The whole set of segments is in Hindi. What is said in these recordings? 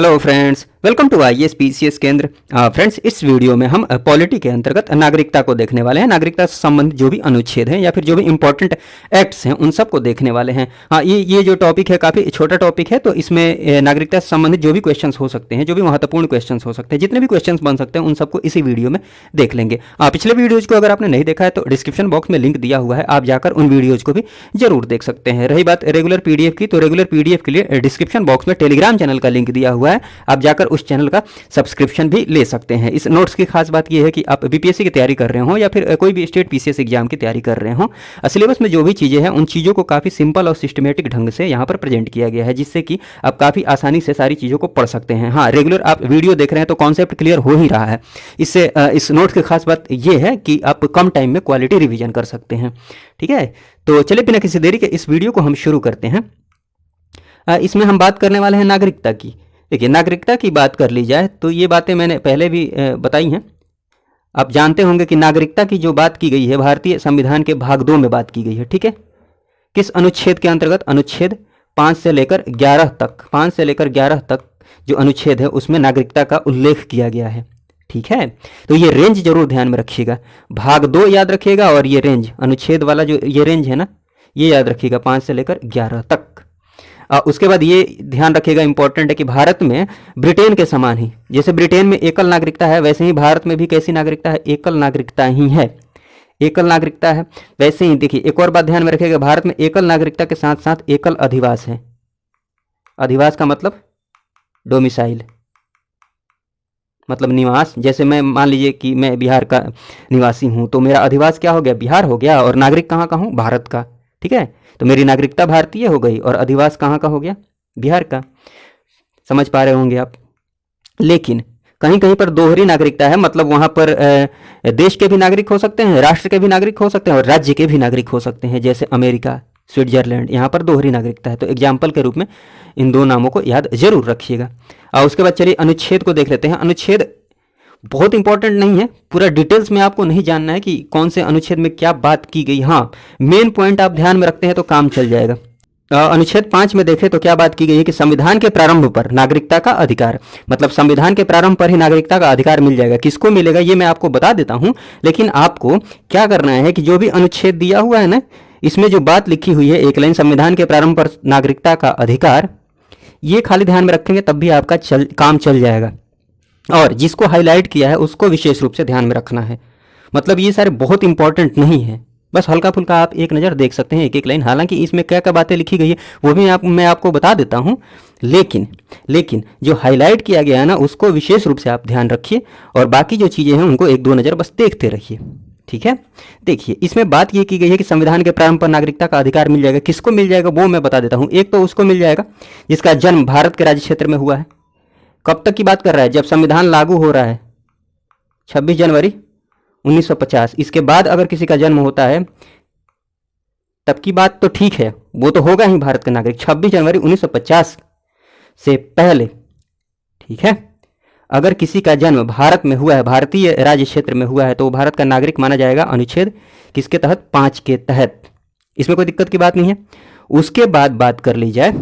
Hello friends, welcome to IAS PCS केंद्र। फ्रेंड्स, इस वीडियो में हम पॉलिटी के अंतर्गत नागरिकता को देखने वाले हैं। नागरिकता से संबंधित जो भी अनुच्छेद हैं या फिर जो भी इंपॉर्टेंट एक्ट्स हैं उन सबको देखने वाले हैं। ये जो टॉपिक है काफ़ी छोटा टॉपिक है, तो इसमें नागरिकता से संबंधित जो भी क्वेश्चंस हो सकते हैं, जो भी महत्वपूर्ण क्वेश्चंस हो सकते हैं, जितने भी क्वेश्चंस बन सकते हैं उन सबको इसी वीडियो में देख लेंगे। पिछले वीडियोज़ को अगर आपने नहीं देखा है तो डिस्क्रिप्शन बॉक्स में लिंक दिया हुआ है, आप जाकर उन वीडियोज़ को भी जरूर देख सकते हैं। रही बात रेगुलर पीडीएफ की, तो रेगुलर पीडीएफ के लिए डिस्क्रिप्शन बॉक्स में टेलीग्राम चैनल का लिंक दिया हुआ है, आप जाकर उस चैनल का सब्सक्रिप्शन भी ले सकते हैं। इस नोट्स की खास बात यह है कि आप बीपीएससी की तैयारी कर रहे हो या फिर कोई भी स्टेट पीसीएस एग्जाम की तैयारी कर रहे हो, सिलेबस में जो भी चीज़ें हैं उन चीज़ों को काफ़ी सिंपल और सिस्टमेटिक ढंग से यहाँ पर प्रेजेंट किया गया है, जिससे कि आप काफ़ी आसानी से सारी चीज़ों को पढ़ सकते हैं। हाँ, रेगुलर आप वीडियो देख रहे हैं तो कॉन्सेप्ट क्लियर हो ही रहा है। इससे इस नोट्स की खास बात यह है कि आप कम टाइम में क्वालिटी रिविजन कर सकते हैं। ठीक है, तो चलिए बिना किसी देरी के इस वीडियो को हम शुरू करते हैं। इसमें हम बात करने वाले हैं नागरिकता की। देखिए, नागरिकता की बात कर ली जाए तो ये बातें मैंने पहले भी बताई हैं। आप जानते होंगे कि नागरिकता की जो बात की गई है भारतीय संविधान के भाग 2 में बात की गई है। ठीक है, किस अनुच्छेद के अंतर्गत? अनुच्छेद 5 से लेकर 11 तक जो अनुच्छेद है उसमें नागरिकता का उल्लेख किया गया है। ठीक है, तो ये रेंज जरूर ध्यान में रखिएगा। भाग 2 याद रखिएगा और ये रेंज अनुच्छेद वाला जो ये रेंज है ना, ये याद रखिएगा 5 से लेकर 11 तक। उसके बाद ये ध्यान रखिएगा, इंपॉर्टेंट है कि भारत में ब्रिटेन के समान ही, जैसे ब्रिटेन में एकल नागरिकता है वैसे ही भारत में भी कैसी नागरिकता है? एकल नागरिकता ही है। एकल नागरिकता है वैसे ही देखिए, एक और बात ध्यान में रखिएगा, भारत में एकल नागरिकता के साथ साथ एकल अधिवास है। अधिवास का मतलब डोमिसाइल, मतलब निवास। जैसे मैं मान लीजिए कि मैं बिहार का निवासी हूँ, तो मेरा अधिवास क्या हो गया? बिहार हो गया। और नागरिक कहाँ का हूँ? भारत का। ठीक है, तो मेरी नागरिकता भारतीय हो गई और अधिवास कहाँ का हो गया? बिहार का। समझ पा रहे होंगे आप। लेकिन कहीं कहीं पर दोहरी नागरिकता है, मतलब वहाँ पर देश के भी नागरिक हो सकते हैं, राष्ट्र के भी नागरिक हो सकते हैं और राज्य के भी नागरिक हो सकते हैं, जैसे अमेरिका, स्विट्जरलैंड। यहाँ पर दोहरी नागरिकता है, तो एग्जाम्पल के रूप में इन दो नामों को याद जरूर रखिएगा। और उसके बाद चलिए अनुच्छेद को देख लेते हैं। अनुच्छेद बहुत इंपॉर्टेंट नहीं है, पूरा डिटेल्स में आपको नहीं जानना है कि कौन से अनुच्छेद में क्या बात की गई। हाँ, मेन पॉइंट आप ध्यान में रखते हैं तो काम चल जाएगा। अनुच्छेद 5 में देखें तो क्या बात की गई है कि संविधान के प्रारंभ पर नागरिकता का अधिकार, मतलब संविधान के प्रारंभ पर ही नागरिकता का अधिकार मिल जाएगा। किसको मिलेगा ये मैं आपको बता देता हूं, लेकिन आपको क्या करना है कि जो भी अनुच्छेद दिया हुआ है ना, इसमें जो बात लिखी हुई है एक लाइन, संविधान के प्रारंभ पर नागरिकता का अधिकार, ये खाली ध्यान में रखेंगे तब भी आपका काम चल जाएगा। और जिसको हाईलाइट किया है उसको विशेष रूप से ध्यान में रखना है। मतलब ये सारे बहुत इंपॉर्टेंट नहीं है, बस हल्का फुल्का आप एक नज़र देख सकते हैं एक एक लाइन। हालांकि इसमें क्या क्या बातें लिखी गई है वो भी मैं आपको बता देता हूं, लेकिन जो हाईलाइट किया गया है ना उसको विशेष रूप से आप ध्यान रखिए और बाकी जो चीज़ें हैं उनको एक दो नज़र बस देखते रहिए। ठीक है, देखिए इसमें बात ये की गई है कि संविधान के प्रारंभ पर नागरिकता का अधिकार मिल जाएगा। किसको मिल जाएगा वो मैं बता देता हूँ। एक तो उसको मिल जाएगा जिसका जन्म भारत के राज्य क्षेत्र में हुआ है। कब तक की बात कर रहा है? जब संविधान लागू हो रहा है 26 जनवरी 1950। इसके बाद अगर किसी का जन्म होता है तब की बात तो ठीक है, वो तो होगा ही भारत का नागरिक 26 जनवरी 1950 से पहले। ठीक है, अगर किसी का जन्म भारत में हुआ है, भारतीय राज्य क्षेत्र में हुआ है, तो वो भारत का नागरिक माना जाएगा। अनुच्छेद किसके तहत? 5 के तहत। इसमें कोई दिक्कत की बात नहीं है। उसके बाद बात कर ली जाए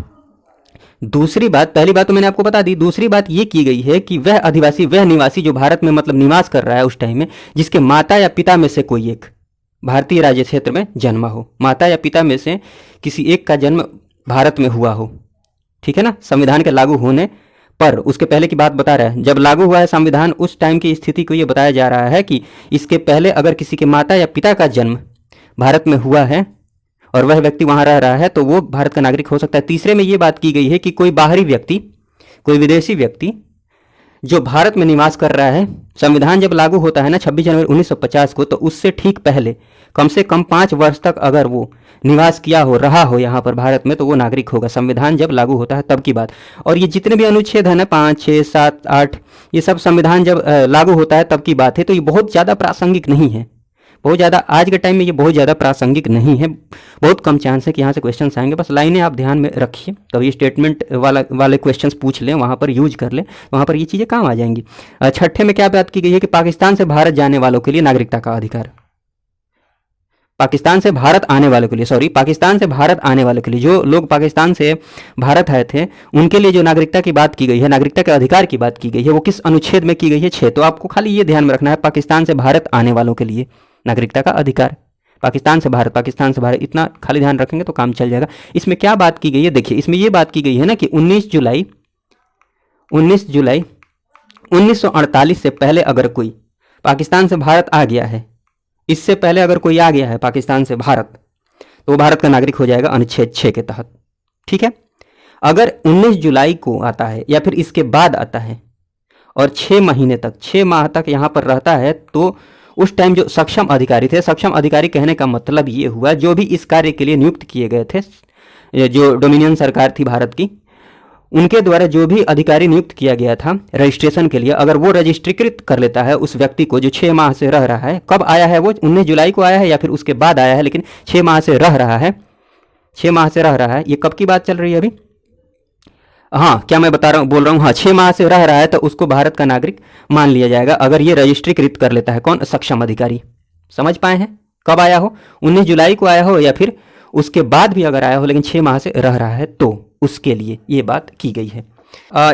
दूसरी बात, पहली बात तो मैंने आपको बता दी, दूसरी बात ये की गई है कि वह अधिवासी, वह निवासी जो भारत में मतलब निवास कर रहा है उस टाइम में, जिसके माता या पिता में से कोई एक भारतीय राज्य क्षेत्र में जन्मा हो, माता या पिता में से किसी एक का जन्म भारत में हुआ हो। ठीक है ना, संविधान के लागू होने पर। उसके पहले की बात बता रहा है, जब लागू हुआ है संविधान उस टाइम की स्थिति को ये बताया जा रहा है कि इसके पहले अगर किसी के माता या पिता का जन्म भारत में हुआ है और वह व्यक्ति वहां रह रहा है तो वो भारत का नागरिक हो सकता है। तीसरे में ये बात की गई है कि कोई बाहरी व्यक्ति, कोई विदेशी व्यक्ति जो भारत में निवास कर रहा है, संविधान जब लागू होता है ना 26 जनवरी 1950 को, तो उससे ठीक पहले कम से कम 5 वर्ष तक अगर वो निवास किया हो, रहा हो यहाँ पर भारत में, तो वो नागरिक होगा। संविधान जब लागू होता है तब की बात। और ये जितने भी अनुच्छेद है ना 5, 6, 7, 8, ये सब संविधान जब लागू होता है तब की बात है। तो ये बहुत ज़्यादा प्रासंगिक नहीं है, बहुत ज़्यादा आज के टाइम में ये बहुत ज़्यादा प्रासंगिक नहीं है। बहुत कम चांस है कि यहाँ से क्वेश्चंस आएंगे, बस लाइनें आप ध्यान में रखिए। कभी स्टेटमेंट वाले क्वेश्चंस पूछ लें, वहाँ पर यूज कर लें, वहाँ पर ये चीज़ें काम आ जाएंगी। छठे में क्या बात की गई है कि पाकिस्तान से भारत जाने वालों के लिए नागरिकता का अधिकार। पाकिस्तान से भारत आने वालों के लिए, सॉरी, पाकिस्तान से भारत आने वालों के लिए, जो लोग पाकिस्तान से भारत आए थे उनके लिए जो नागरिकता की बात की गई है, नागरिकता के अधिकार की बात की गई है, वो किस अनुच्छेद में की गई है? 6। तो आपको खाली ये ध्यान में रखना है, पाकिस्तान से भारत आने वालों के लिए नागरिकता का अधिकार, पाकिस्तान से भारत, पाकिस्तान से भारत, इतना खाली ध्यान रखेंगे तो काम चल जाएगा। इसमें क्या बात की गई है? देखिए, इसमें ये बात की गई है ना कि 19 जुलाई 1948 से पहले अगर कोई पाकिस्तान से भारत आ गया है, इससे पहले अगर कोई आ गया है पाकिस्तान से भारत, तो वो भारत का नागरिक हो जाएगा अनुच्छेद 6 के तहत। ठीक है। अगर 19 जुलाई को आता है या फिर इसके बाद आता है और 6 महीने तक, 6 माह तक यहाँ पर रहता है, तो उस टाइम जो सक्षम अधिकारी थे, सक्षम अधिकारी कहने का मतलब ये हुआ जो भी इस कार्य के लिए नियुक्त किए गए थे, जो डोमिनियन सरकार थी भारत की, उनके द्वारा जो भी अधिकारी नियुक्त किया गया था रजिस्ट्रेशन के लिए, अगर वो रजिस्ट्रीकृत कर लेता है उस व्यक्ति को जो 6 माह से रह रहा है, कब आया है वो? 19 जुलाई को आया है या फिर उसके बाद आया है, लेकिन 6 माह से रह रहा है, 6 माह से रह रहा है, ये कब की बात चल रही है अभी? हाँ, क्या मैं बता रहा हूँ, बोल रहा हूँ, हाँ, 6 माह से रह रहा है तो उसको भारत का नागरिक मान लिया जाएगा अगर ये रजिस्ट्रीकृत कर लेता है। कौन? सक्षम अधिकारी। समझ पाए हैं? कब आया हो? 19 जुलाई को आया हो या फिर उसके बाद भी अगर आया हो लेकिन 6 माह से रह रहा है तो उसके लिए ये बात की गई है।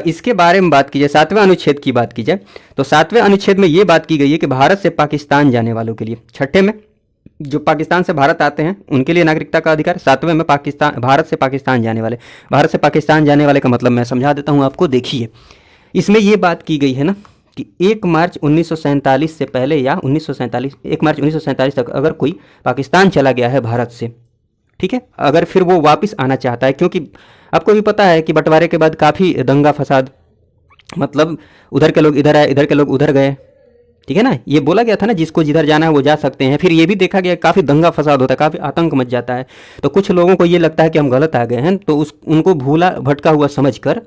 इसके बारे में बात की जाए, 7वें अनुच्छेद की बात की जाए, तो 7वें अनुच्छेद में ये बात की गई है कि भारत से पाकिस्तान जाने वालों के लिए, 6ठे में जो पाकिस्तान से भारत आते हैं उनके लिए नागरिकता का अधिकार, 7वें में पाकिस्तान, भारत से पाकिस्तान जाने वाले, भारत से पाकिस्तान जाने वाले का मतलब मैं समझा देता हूँ आपको। देखिए, इसमें ये बात की गई है ना कि 1 मार्च 1947 से पहले या 1947, 1 मार्च 1947 तक अगर कोई पाकिस्तान चला गया है भारत से, ठीक है, अगर फिर वो वापस आना चाहता है, क्योंकि आपको भी पता है कि बंटवारे के बाद काफ़ी दंगा फसाद, मतलब उधर के लोग इधर आए, इधर के लोग उधर गए, ठीक है ना, ये बोला गया था ना जिसको जिधर जाना है वो जा सकते हैं। फिर ये भी देखा गया काफ़ी दंगा फसाद होता है, काफ़ी आतंक मच जाता है, तो कुछ लोगों को ये लगता है कि हम गलत आ गए हैं, तो उनको भूला भटका हुआ समझकर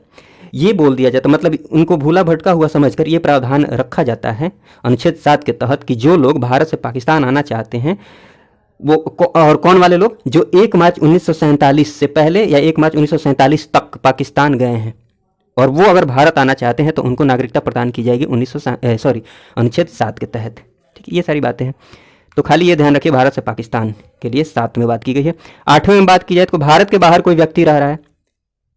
ये बोल दिया जाता, मतलब उनको भूला भटका हुआ समझकर ये प्रावधान रखा जाता है अनुच्छेद 7 के तहत कि जो लोग भारत से पाकिस्तान आना चाहते हैं वो और कौन वाले लोग, जो 1 मार्च 1947 से पहले या 1 मार्च 1947 तक पाकिस्तान गए हैं और वो अगर भारत आना चाहते हैं तो उनको नागरिकता प्रदान की जाएगी अनुच्छेद 7 के तहत। ठीक है, ये सारी बातें हैं, तो खाली ये ध्यान रखिए, भारत से पाकिस्तान के लिए 7 में बात की गई है। 8वें में बात की जाए तो भारत के बाहर कोई व्यक्ति रह रहा है,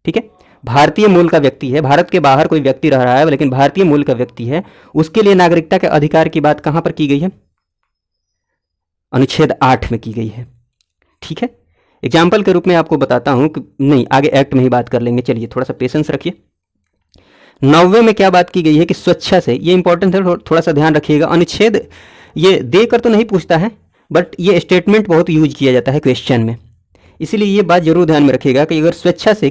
ठीक है, भारतीय मूल का व्यक्ति है, भारत के बाहर कोई व्यक्ति रह रहा है लेकिन भारतीय मूल का व्यक्ति है, उसके लिए नागरिकता के अधिकार की बात कहाँ पर की गई है? अनुच्छेद 8 में की गई है। ठीक है, एग्जाम्पल के रूप में आपको बताता हूं कि नहीं, आगे एक्ट में ही बात कर लेंगे, चलिए थोड़ा सा पेशेंस रखिए। 9वें में क्या बात की गई है कि स्वेच्छा से, ये इंपॉर्टेंट है, थोड़ा सा ध्यान रखिएगा, अनुच्छेद ये देकर तो नहीं पूछता है बट ये स्टेटमेंट बहुत यूज किया जाता है क्वेश्चन में, इसीलिए ये बात जरूर ध्यान में रखिएगा कि अगर स्वेच्छा से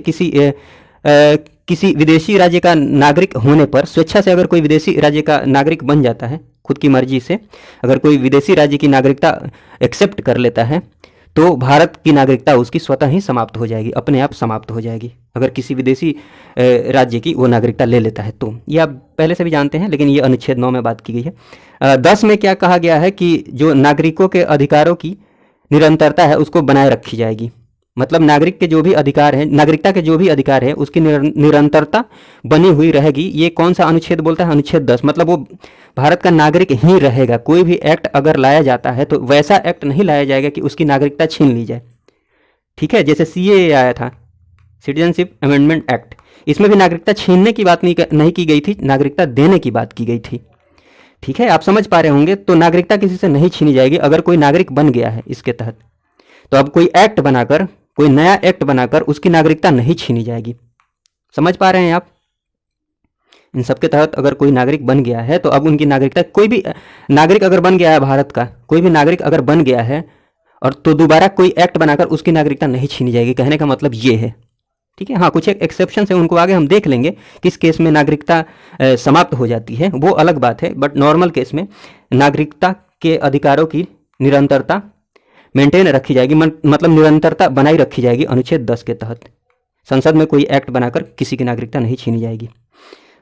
किसी विदेशी राज्य का नागरिक होने पर, स्वेच्छा से अगर कोई विदेशी राज्य का नागरिक बन जाता है, खुद की मर्जी से अगर कोई विदेशी राज्य की नागरिकता एक्सेप्ट कर लेता है तो भारत की नागरिकता उसकी स्वतः ही समाप्त हो जाएगी, अपने आप समाप्त हो जाएगी अगर किसी विदेशी राज्य की वो नागरिकता ले लेता है तो। ये आप पहले से भी जानते हैं, लेकिन ये अनुच्छेद 9 में बात की गई है। 10 में क्या कहा गया है कि जो नागरिकों के अधिकारों की निरंतरता है उसको बनाए रखी जाएगी, मतलब नागरिक के जो भी अधिकार हैं, नागरिकता के जो भी अधिकार है उसकी निरंतरता बनी हुई रहेगी। ये कौन सा अनुच्छेद बोलता है? अनुच्छेद 10, मतलब वो भारत का नागरिक ही रहेगा। कोई भी एक्ट अगर लाया जाता है तो वैसा एक्ट नहीं लाया जाएगा कि उसकी नागरिकता छीन ली जाए। ठीक है, जैसे CAA आया था, सिटीजनशिप अमेंडमेंट एक्ट, इसमें भी नागरिकता छीनने की बात नहीं की गई थी, नागरिकता देने की बात की गई थी। ठीक है, आप समझ पा रहे होंगे, तो नागरिकता किसी से नहीं छीनी जाएगी अगर कोई नागरिक बन गया है इसके तहत। तो अब कोई एक्ट बनाकर, कोई नया एक्ट बनाकर उसकी नागरिकता नहीं छीनी जाएगी। समझ पा रहे हैं आप? इन सब के तहत अगर कोई नागरिक बन गया है तो अब उनकी नागरिकता, कोई भी नागरिक अगर बन गया है भारत का, कोई भी नागरिक अगर बन गया है और तो दोबारा कोई एक्ट बनाकर उसकी नागरिकता नहीं छीनी जाएगी, कहने का मतलब ये है। ठीक है, हाँ, कुछ एक एक्सेप्शन है, उनको आगे हम देख लेंगे किस केस में नागरिकता समाप्त हो जाती है, वो अलग बात है, बट नॉर्मल केस में नागरिकता के अधिकारों की निरंतरता मेंटेन रखी जाएगी, मतलब निरंतरता बनाई रखी जाएगी अनुच्छेद 10 के तहत। संसद में कोई एक्ट बनाकर किसी की नागरिकता नहीं छीनी जाएगी।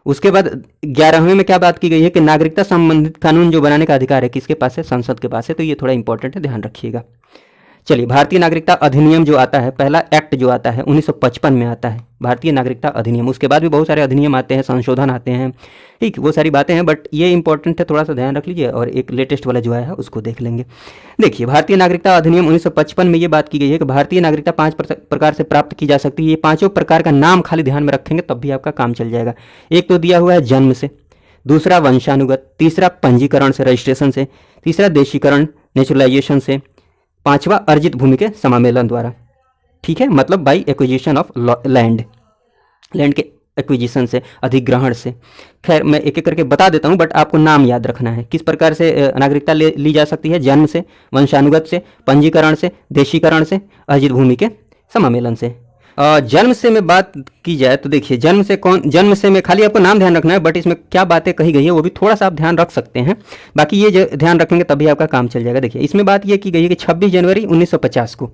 उसके बाद 11वें में क्या बात की गई है कि नागरिकता संबंधित कानून जो बनाने का अधिकार है किसके पास है? संसद के पास है। तो ये थोड़ा इंपॉर्टेंट है, ध्यान रखिएगा। चलिए, भारतीय नागरिकता अधिनियम जो आता है, पहला एक्ट जो आता है 1955 में आता है, भारतीय नागरिकता अधिनियम। उसके बाद भी बहुत सारे अधिनियम आते हैं, संशोधन आते हैं, ठीक, वो सारी बातें हैं, बट ये इंपॉर्टेंट है, थोड़ा सा ध्यान रख लीजिए। और एक लेटेस्ट वाला जो आया है उसको देख लेंगे। देखिए, भारतीय नागरिकता अधिनियम 1955 में ये बात की गई है कि भारतीय नागरिकता 5 प्रकार से प्राप्त की जा सकती है। ये पांचों प्रकार का नाम खाली ध्यान में रखेंगे तब भी आपका काम चल जाएगा। एक तो दिया हुआ है जन्म से, दूसरा वंशानुगत, तीसरा पंजीकरण से, रजिस्ट्रेशन से, तीसरा देशीकरण नेचुरलाइजेशन से, पांचवा अर्जित भूमि के समामेलन द्वारा। ठीक है, मतलब by acquisition of land, land के एक्विजिशन से, अधिग्रहण से। खैर, मैं एक एक करके बता देता हूँ, बट आपको नाम याद रखना है। किस प्रकार से नागरिकता ली जा सकती है? जन्म से, वंशानुगत से, पंजीकरण से, देशीकरण से, अर्जित भूमि के समामेलन से। जन्म से में बात की जाए तो देखिए, जन्म से में खाली आपको नाम ध्यान रखना है, बट इसमें क्या बातें कही गई है वो भी थोड़ा सा आप ध्यान रख सकते हैं। बाकी ये ध्यान रखेंगे तभी आपका काम चल जाएगा। देखिए, इसमें बात ये की गई है कि 26 जनवरी 1950 को,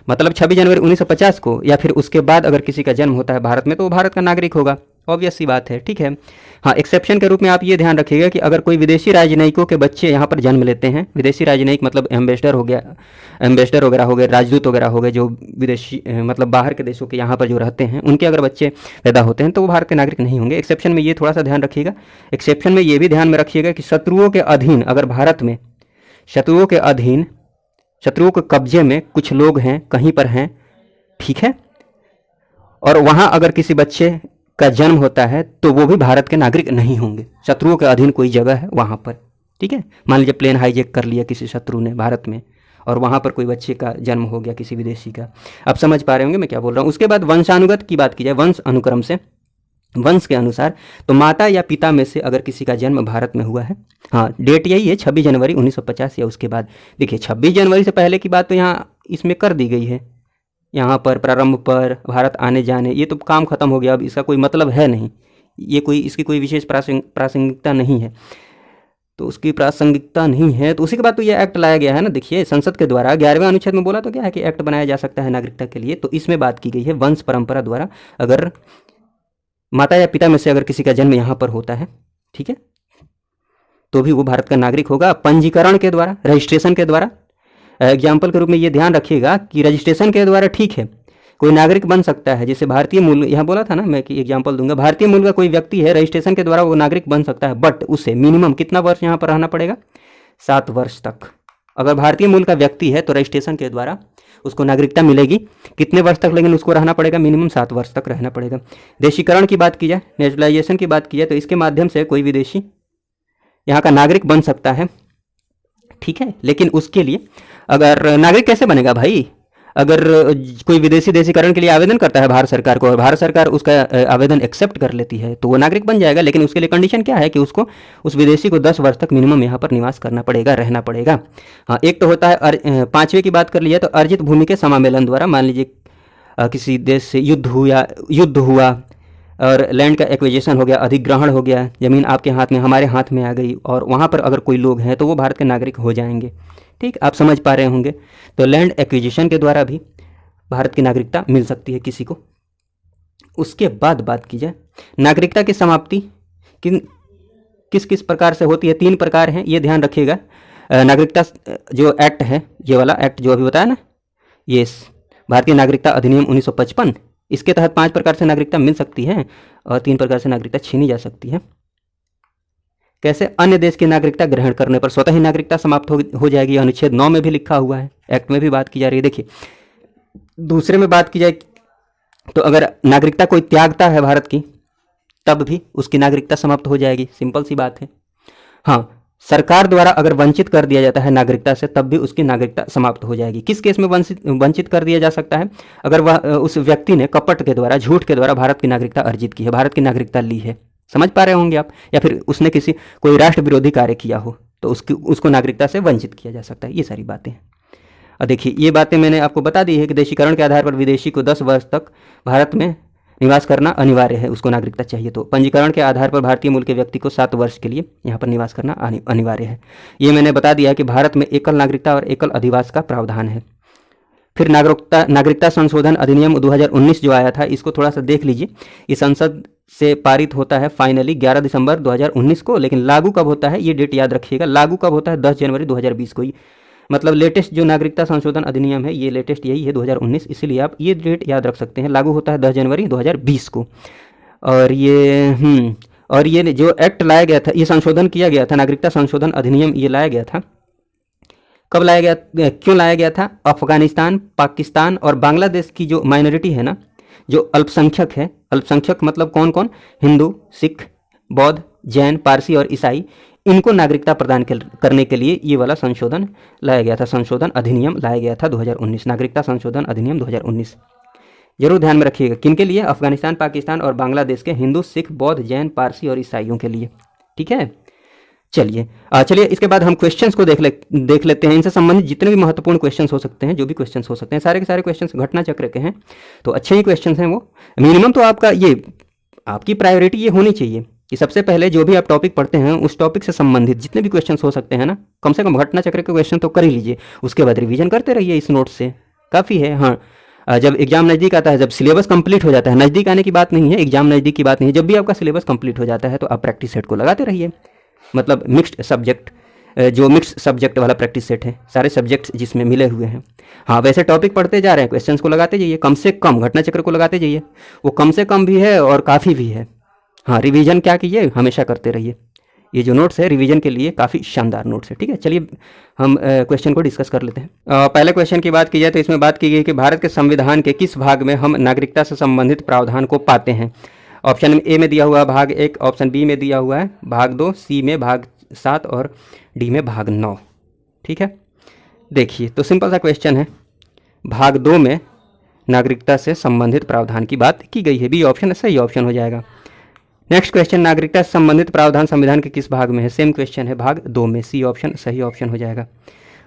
मतलब 26 जनवरी 1950 को या फिर उसके बाद अगर किसी का जन्म होता है भारत में तो वो भारत का नागरिक होगा। ऑब्वियस सी बात है, ठीक है। हाँ, एक्सेप्शन के रूप में आप ये ध्यान रखिएगा कि अगर कोई विदेशी राजनयिकों के बच्चे यहाँ पर जन्म लेते हैं, विदेशी राजनयिक मतलब एम्बेसडर हो गया, एम्बेसडर वगैरह हो गए, राजदूत वगैरह हो गए, जो विदेशी मतलब बाहर के देशों के यहाँ पर जो रहते हैं, उनके अगर बच्चे पैदा होते हैं तो वो भारत के नागरिक नहीं होंगे। एक्सेप्शन में ये थोड़ा सा ध्यान रखिएगा। एक्सेप्शन में ये भी ध्यान में रखिएगा कि शत्रुओं के अधीन, अगर भारत में शत्रुओं के अधीन, शत्रुओं के कब्जे में कुछ लोग हैं, कहीं पर हैं, ठीक है, और वहाँ अगर किसी बच्चे का जन्म होता है तो वो भी भारत के नागरिक नहीं होंगे। शत्रुओं के अधीन कोई जगह है वहाँ पर, ठीक है। मान लीजिए प्लेन हाईजैक कर लिया किसी शत्रु ने भारत में और वहाँ पर कोई बच्चे का जन्म हो गया किसी विदेशी का। आप समझ पा रहे होंगे मैं क्या बोल रहा हूँ। उसके बाद वंशानुगत की बात की जाए, वंश अनुक्रम से, वंश के अनुसार, तो माता या पिता में से अगर किसी का जन्म भारत में हुआ है, हाँ, डेट यही है 26 जनवरी 1950 या उसके बाद। देखिए, 26 जनवरी से पहले की बात तो यहाँ इसमें कर दी गई है, यहाँ पर प्रारंभ पर, भारत आने जाने, ये तो काम खत्म हो गया, अब इसका कोई मतलब है नहीं, ये कोई इसकी कोई विशेष प्रासंगिकता नहीं है, तो उसकी प्रासंगिकता नहीं है। तो उसी के बाद तो ये एक्ट लाया गया है ना। देखिए, संसद के द्वारा 11वें अनुच्छेद में बोला तो क्या है कि एक्ट बनाया जा सकता है नागरिकता के लिए, तो इसमें बात की गई है वंश परंपरा द्वारा, अगर माता या पिता में से अगर किसी का जन्म यहाँ पर होता है, ठीक है, तो भी वो भारत का नागरिक होगा। पंजीकरण के द्वारा, रजिस्ट्रेशन के द्वारा, एग्जाम्पल के रूप में ये ध्यान रखिएगा कि रजिस्ट्रेशन के द्वारा, ठीक है, कोई नागरिक बन सकता है। जैसे भारतीय मूल, यहाँ बोला था ना मैं कि एग्जाम्पल दूंगा, भारतीय मूल का कोई व्यक्ति है, रजिस्ट्रेशन के द्वारा वो नागरिक बन सकता है, बट उसे मिनिमम कितना वर्ष यहाँ पर रहना पड़ेगा? 7 वर्ष तक। अगर भारतीय मूल का व्यक्ति है तो रजिस्ट्रेशन के द्वारा उसको नागरिकता मिलेगी कितने वर्ष तक, लेकिन उसको रहना पड़ेगा मिनिमम 7 वर्ष तक रहना पड़ेगा। देशीकरण की बात की जाए, नेचुरलाइजेशन की बात की जाए, तो इसके माध्यम से कोई विदेशी यहाँ का नागरिक बन सकता है, ठीक है। लेकिन उसके लिए अगर नागरिक कैसे बनेगा भाई? अगर कोई विदेशी देशीकरण के लिए आवेदन करता है भारत सरकार को और भारत सरकार उसका आवेदन एक्सेप्ट कर लेती है तो वो नागरिक बन जाएगा। लेकिन उसके लिए कंडीशन क्या है कि उसको, उस विदेशी को 10 वर्ष तक मिनिमम यहाँ पर निवास करना पड़ेगा, रहना पड़ेगा। हाँ, एक तो होता है 5वें की बात कर लिया तो अर्जित भूमि के समामेलन द्वारा। मान लीजिए किसी देश से युद्ध हुआ और लैंड का एक्विजिशन हो गया, अधिग्रहण हो गया, ज़मीन आपके हाथ में, हमारे हाथ में आ गई, और वहाँ पर अगर कोई लोग हैं तो वो भारत के नागरिक हो जाएंगे। ठीक, आप समझ पा रहे होंगे। तो लैंड एक्विजिशन के द्वारा भी भारत की नागरिकता मिल सकती है किसी को। उसके बाद बात की जाए नागरिकता की समाप्ति किस किस प्रकार से होती है, 3 प्रकार हैं, ये ध्यान रखिएगा। नागरिकता जो एक्ट है, ये वाला एक्ट जो अभी बताया ना, ये भारतीय नागरिकता अधिनियम 1955, इसके तहत 5 प्रकार से नागरिकता मिल सकती है और 3 प्रकार से नागरिकता छीनी जा सकती है। कैसे? अन्य देश की नागरिकता ग्रहण करने पर स्वतः ही नागरिकता समाप्त हो जाएगी। अनुच्छेद 9 में भी लिखा हुआ है, एक्ट में भी बात की जा रही है। देखिए, दूसरे में बात की जाए तो अगर नागरिकता कोई त्यागता है भारत की तब भी उसकी नागरिकता समाप्त हो जाएगी, सिंपल सी बात है। हाँ, सरकार द्वारा अगर वंचित कर दिया जाता है नागरिकता से तब भी उसकी नागरिकता समाप्त हो जाएगी। किस केस में वंचित कर दिया जा सकता है? अगर वह उस व्यक्ति ने कपट के द्वारा, झूठ के द्वारा भारत की नागरिकता अर्जित की है, भारत की नागरिकता ली है, समझ पा रहे होंगे आप, या फिर उसने कोई राष्ट्र विरोधी कार्य किया हो तो उसको नागरिकता से वंचित किया जा सकता है। ये सारी बातें हैं। और देखिए, ये बातें मैंने आपको बता दी है कि देशीकरण के आधार पर विदेशी को 10 वर्ष तक भारत में निवास करना अनिवार्य है, उसको नागरिकता चाहिए। तो पंजीकरण के आधार पर भारतीय मूल के व्यक्ति को 7 वर्ष के लिए यहाँ पर निवास करना अनिवार्य है। ये मैंने बता दिया कि भारत में एकल नागरिकता और एकल अधिवास का प्रावधान है। फिर नागरिकता संशोधन अधिनियम 2019 जो आया था, इसको थोड़ा सा देख लीजिए। ये संसद से पारित होता है फाइनली 11 दिसंबर 2019 को, लेकिन लागू कब होता है ये डेट याद रखिएगा। लागू कब होता है? 10 जनवरी 2020 को ही मतलब लेटेस्ट जो नागरिकता संशोधन अधिनियम है ये लेटेस्ट यही है 2019, इसीलिए आप ये डेट याद रख सकते हैं। लागू होता है 10 जनवरी 2020 को। और ये जो एक्ट लाया गया था, ये संशोधन किया गया था, नागरिकता संशोधन अधिनियम ये लाया गया था, कब लाया गया, क्यों लाया गया था? अफगानिस्तान, पाकिस्तान और बांग्लादेश की जो माइनॉरिटी है ना, जो अल्पसंख्यक है, अल्पसंख्यक मतलब कौन कौन? हिंदू, सिख, बौद्ध, जैन, पारसी और ईसाई, इनको नागरिकता प्रदान करने के लिए ये वाला संशोधन लाया गया था, संशोधन अधिनियम लाया गया था 2019, नागरिकता संशोधन अधिनियम 2019। जरूर ध्यान में रखिएगा, किनके लिए? अफगानिस्तान, पाकिस्तान और बांग्लादेश के हिंदू, सिख, बौद्ध, जैन, पारसी और ईसाइयों के लिए। ठीक है, चलिए इसके बाद हम क्वेश्चंस को देख लेते हैं। इनसे संबंधित जितने भी महत्वपूर्ण क्वेश्चंस हो सकते हैं, जो भी क्वेश्चंस हो सकते हैं, सारे के सारे क्वेश्चंस घटना चक्र के हैं, तो अच्छे ही क्वेश्चंस हैं वो। मिनिमम तो आपका ये, आपकी प्रायोरिटी ये होनी चाहिए कि सबसे पहले जो भी आप टॉपिक पढ़ते हैं उस टॉपिक से संबंधित जितने भी क्वेश्चंस हो सकते हैं ना, कम से कम घटना चक्र के क्वेश्चन तो कर ही लीजिए। उसके बाद रिवीजन करते रहिए इस नोट से, काफ़ी है। हाँ, जब एग्जाम नज़दीक आता है, जब सिलेबस कंप्लीट हो जाता है, नज़दीक आने की बात नहीं है, एग्जाम नज़दीक की बात नहीं है, जब भी आपका सिलेबस कंप्लीट हो जाता है तो आप प्रैक्टिस सेट को लगाते रहिए। मतलब मिक्स्ड सब्जेक्ट, जो मिक्स सब्जेक्ट वाला प्रैक्टिस सेट है, सारे सब्जेक्ट्स जिसमें मिले हुए हैं। हाँ, वैसे टॉपिक पढ़ते जा रहे हैं, क्वेश्चंस को लगाते जाइए, कम से कम घटना चक्र को लगाते जाइए, वो कम से कम भी है और काफ़ी भी है। हाँ, रिवीजन क्या कीजिए, हमेशा करते रहिए। ये जो नोट्स है रिवीजन के लिए काफ़ी शानदार नोट्स है। ठीक है, चलिए हम क्वेश्चन को डिस्कस कर लेते हैं। पहले क्वेश्चन की बात की जाए तो इसमें बात की गई कि भारत के संविधान के किस भाग में हम नागरिकता से संबंधित प्रावधान को पाते हैं? ऑप्शन ए में दिया हुआ है भाग 1, ऑप्शन बी में दिया हुआ है भाग 2, सी में भाग 7 और डी में भाग 9। ठीक है, देखिए तो सिंपल सा क्वेश्चन है, भाग 2 में नागरिकता से संबंधित प्रावधान की बात की गई है, बी ऑप्शन सही ऑप्शन हो जाएगा। नेक्स्ट क्वेश्चन, नागरिकता से संबंधित प्रावधान संविधान के किस भाग में है? सेम क्वेश्चन है, भाग 2 में, सी ऑप्शन सही ऑप्शन हो जाएगा।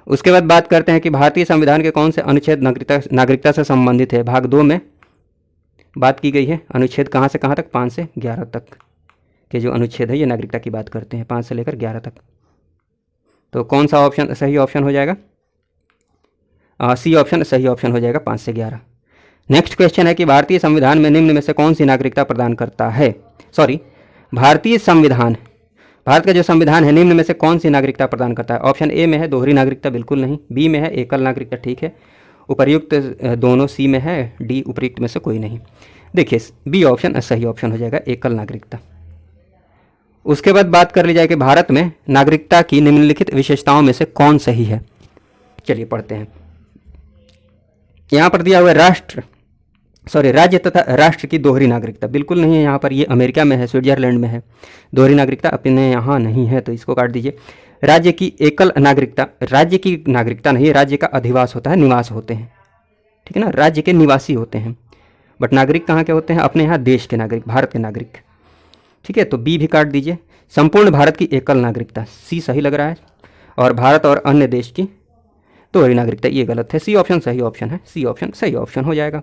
उसके बाद बात करते हैं कि भारतीय संविधान के कौन से अनुच्छेद नागरिकता से संबंधित है? भाग 2 में बात की गई है, अनुच्छेद कहाँ से कहाँ तक? 5 से 11 तक के जो अनुच्छेद है ये नागरिकता की बात करते हैं, 5 से लेकर 11 तक। तो कौन सा ऑप्शन सही ऑप्शन हो जाएगा? सी ऑप्शन सही ऑप्शन हो जाएगा, 5 से 11। नेक्स्ट क्वेश्चन है कि भारतीय संविधान में निम्न में से कौन सी नागरिकता प्रदान करता है? भारतीय संविधान, भारत का जो संविधान है निम्न में से कौन सी नागरिकता प्रदान करता है? ऑप्शन ए में है दोहरी नागरिकता, बिल्कुल नहीं। बी में है एकल नागरिकता, ठीक है। उपर्युक्त दोनों, सी में है, डी उपर्युक्त में से कोई नहीं। देखिए बी ऑप्शन सही ऑप्शन हो जाएगा, एकल नागरिकता। उसके बाद बात कर ली जाए कि भारत में नागरिकता की निम्नलिखित विशेषताओं में से कौन सही है? चलिए पढ़ते हैं। यहाँ पर दिया हुआ है राज्य तथा राष्ट्र की दोहरी नागरिकता, बिल्कुल नहीं है यहाँ पर, ये अमेरिका में है, स्विट्जरलैंड में है। दोहरी नागरिकता अपने यहाँ नहीं है, तो इसको काट दीजिए। राज्य की एकल नागरिकता, राज्य की नागरिकता नहीं है, राज्य का अधिवास होता है, निवास होते हैं, ठीक है ना, राज्य के निवासी होते हैं। बट नागरिक कहाँ के होते हैं? अपने यहाँ देश के नागरिक, भारत के नागरिक, ठीक है। तो बी भी काट दीजिए। संपूर्ण भारत की एकल नागरिकता, सी सही लग रहा है। और भारत और अन्य देश की दोहरी नागरिकता, ये गलत है, सी ऑप्शन सही ऑप्शन है, सी ऑप्शन सही ऑप्शन हो जाएगा।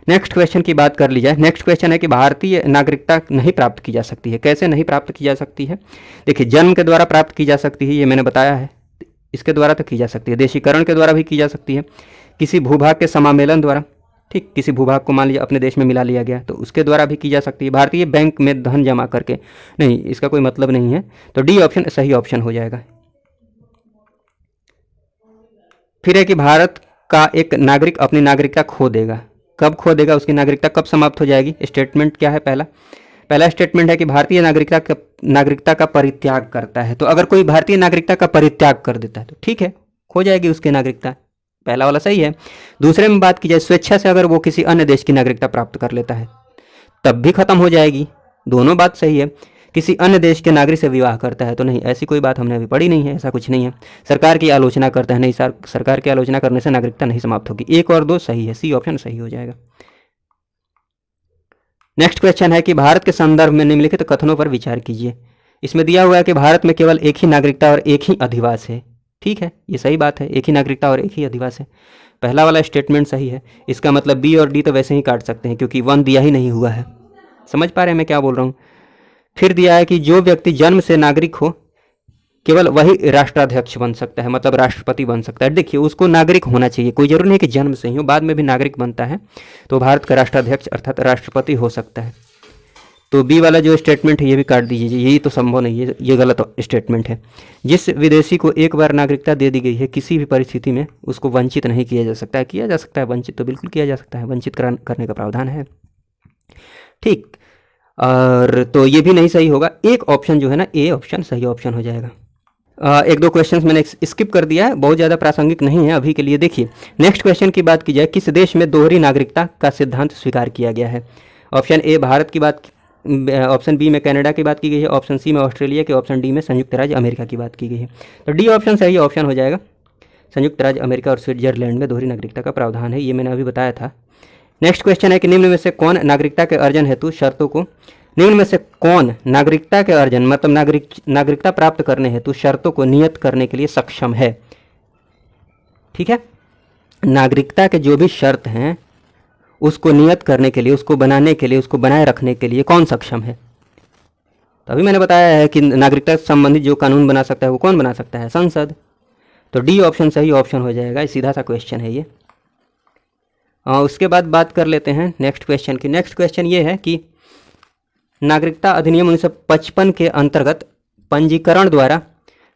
नेक्स्ट क्वेश्चन की बात कर ली जाए। नेक्स्ट क्वेश्चन है कि भारतीय नागरिकता नहीं प्राप्त की जा सकती है। कैसे नहीं प्राप्त की जा सकती है? देखिए, जन्म के द्वारा प्राप्त की जा सकती है, ये मैंने बताया है, इसके द्वारा तो की जा सकती है। देशीकरण के द्वारा भी की जा सकती है, किसी भूभाग के समामेलन द्वारा, ठीक, किसी भूभाग को मान लीजिए अपने देश में मिला लिया गया तो उसके द्वारा भी की जा सकती है। भारतीय बैंक में धन जमा करके नहीं, इसका कोई मतलब नहीं है, तो डी ऑप्शन सही ऑप्शन हो जाएगा। फिर है कि भारत का एक नागरिक अपनी नागरिकता खो देगा। कब खो देगा? उसकी नागरिकता कब समाप्त हो जाएगी? स्टेटमेंट क्या है? पहला स्टेटमेंट है कि भारतीय नागरिकता का परित्याग करता है। तो अगर कोई भारतीय नागरिकता का परित्याग कर देता है तो ठीक है, खो जाएगी उसकी नागरिकता, पहला वाला सही है। दूसरे में बात की जाए, स्वेच्छा से अगर वो किसी अन्य देश की नागरिकता प्राप्त कर लेता है तब भी खत्म हो जाएगी, दोनों बात सही है। किसी अन्य देश के नागरिक से विवाह करता है तो नहीं, ऐसी कोई बात हमने अभी पढ़ी नहीं है, ऐसा कुछ नहीं है। सरकार की आलोचना करता है, नहीं, सरकार की आलोचना करने से नागरिकता नहीं समाप्त होगी। 1 और 2 सही है, सी ऑप्शन सही हो जाएगा। नेक्स्ट क्वेश्चन है कि भारत के संदर्भ में निम्नलिखित कथनों पर विचार कीजिए। इसमें दिया हुआ है कि भारत में केवल एक ही नागरिकता और एक ही अधिवास है, ठीक है, ये सही बात है, एक ही नागरिकता और एक ही अधिवास है। पहला वाला स्टेटमेंट सही है, इसका मतलब बी और डी तो वैसे ही काट सकते हैं क्योंकि 1 दिया ही नहीं हुआ है। समझ पा रहे हैं मैं क्या बोल रहा हूँ? फिर दिया है कि जो व्यक्ति जन्म से नागरिक हो केवल वही राष्ट्राध्यक्ष बन सकता है, मतलब राष्ट्रपति बन सकता है। देखिए, उसको नागरिक होना चाहिए, कोई जरूरी नहीं कि जन्म से ही हो, बाद में भी नागरिक बनता है तो भारत का राष्ट्राध्यक्ष अर्थात राष्ट्रपति हो सकता है। तो बी वाला जो स्टेटमेंट है ये भी काट दीजिए, यही तो संभव नहीं है, ये गलत स्टेटमेंट है। जिस विदेशी को एक बार नागरिकता दे दी गई है किसी भी परिस्थिति में उसको वंचित नहीं किया जा सकता है। किया जा सकता है वंचित, तो बिल्कुल किया जा सकता है, वंचित करने का प्रावधान है। ठीक, और तो ये भी नहीं सही होगा। एक ऑप्शन जो है ना, ए ऑप्शन सही ऑप्शन हो जाएगा। एक दो क्वेश्चंस मैंने स्किप कर दिया है, बहुत ज़्यादा प्रासंगिक नहीं है अभी के लिए। देखिए नेक्स्ट क्वेश्चन की बात की जाए, किस देश में दोहरी नागरिकता का सिद्धांत स्वीकार किया गया है? ऑप्शन ए भारत की बात, ऑप्शन बी में कनाडा की बात की गई है, ऑप्शन सी में ऑस्ट्रेलिया की, ऑप्शन डी में संयुक्त राज्य अमेरिका की बात की गई है। तो डी ऑप्शन सही ऑप्शन हो जाएगा। संयुक्त राज्य अमेरिका और स्विट्जरलैंड में दोहरी नागरिकता का प्रावधान है, ये मैंने अभी बताया था। नेक्स्ट क्वेश्चन है कि निम्न में से कौन नागरिकता के अर्जन हेतु शर्तों को, निम्न में से कौन नागरिकता के अर्जन मतलब नागरिकता प्राप्त करने हेतु शर्तों को नियत करने के लिए सक्षम है? ठीक है, नागरिकता के जो भी शर्त हैं उसको नियत करने के लिए, उसको बनाने के लिए, उसको बनाए रखने के लिए कौन सक्षम है? तभी मैंने बताया है कि नागरिकता से संबंधित जो कानून बना सकता है वो कौन बना सकता है? संसद। तो डी ऑप्शन सही ऑप्शन हो जाएगा, सीधा सा क्वेश्चन है ये। उसके बाद बात कर लेते हैं नेक्स्ट क्वेश्चन की। नेक्स्ट क्वेश्चन ये है कि नागरिकता अधिनियम 1955 के अंतर्गत पंजीकरण द्वारा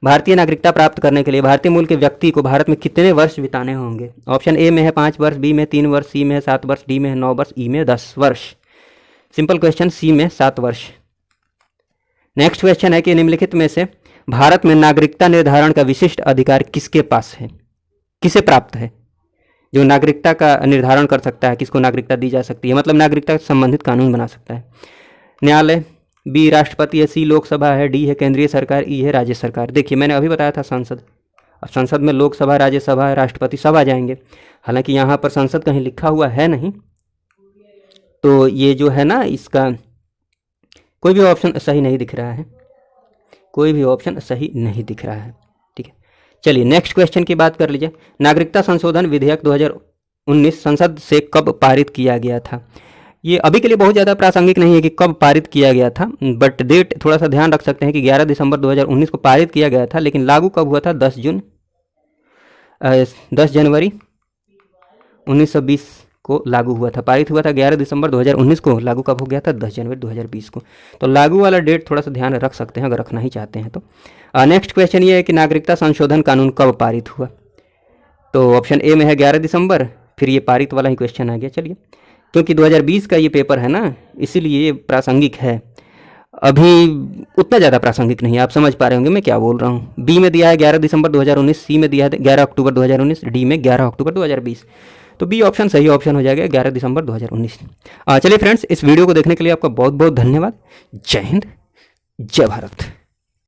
भारतीय नागरिकता प्राप्त करने के लिए भारतीय मूल के व्यक्ति को भारत में कितने वर्ष बिताने होंगे? ऑप्शन ए में है 5 वर्ष, बी में 3 वर्ष, सी में है 7 वर्ष, डी में है 9 वर्ष, ई में 10 वर्ष। सिंपल क्वेश्चन, सी में 7 वर्ष। नेक्स्ट क्वेश्चन है कि निम्नलिखित में से भारत में नागरिकता निर्धारण का विशिष्ट अधिकार किसके पास है, किसे प्राप्त है? जो नागरिकता का निर्धारण कर सकता है, किसको नागरिकता दी जा सकती है, मतलब नागरिकता से संबंधित कानून बना सकता है। न्यायालय, बी राष्ट्रपति है, सी लोकसभा है, डी है केंद्रीय सरकार, ई है राज्य सरकार। देखिए मैंने अभी बताया था संसद। अब संसद में लोकसभा, राज्यसभा, राष्ट्रपति सब आ जाएंगे। हालांकि यहाँ पर संसद कहीं लिखा हुआ है नहीं, तो ये जो है ना इसका कोई भी ऑप्शन सही नहीं दिख रहा है, कोई भी ऑप्शन सही नहीं दिख रहा है। ठीक है, चलिए नेक्स्ट क्वेश्चन की बात कर लीजिए। नागरिकता संशोधन विधेयक 2019 संसद से कब पारित किया गया था? ये अभी के लिए बहुत ज़्यादा प्रासंगिक नहीं है कि कब पारित किया गया था, बट डेट थोड़ा सा ध्यान रख सकते हैं कि 11 दिसंबर 2019 को पारित किया गया था, लेकिन लागू कब हुआ था? 10 जनवरी 1920 को लागू हुआ था। पारित हुआ था 11 दिसंबर 2019 को, लागू कब हो गया था? 10 जनवरी 2020 को। तो लागू वाला डेट थोड़ा सा ध्यान रख सकते हैं अगर रखना ही चाहते हैं तो। नेक्स्ट क्वेश्चन ये है कि नागरिकता संशोधन कानून कब पारित हुआ? तो ऑप्शन ए में है 11 दिसंबर, फिर ये पारित वाला ही क्वेश्चन आ गया। चलिए, क्योंकि 2020 का ये पेपर है ना, इसीलिए ये प्रासंगिक है, अभी उतना ज़्यादा प्रासंगिक नहीं है। आप समझ पा रहे होंगे मैं क्या बोल रहा हूँ। बी में दिया है 11 दिसंबर 2019, सी में दिया है 11 अक्टूबर 2019, डी में 11 अक्टूबर 2020। तो बी ऑप्शन सही ऑप्शन हो जाएगा, 11 दिसंबर 2019। चलिए फ्रेंड्स, इस वीडियो को देखने के लिए आपका बहुत बहुत धन्यवाद। जय हिंद, जय भारत।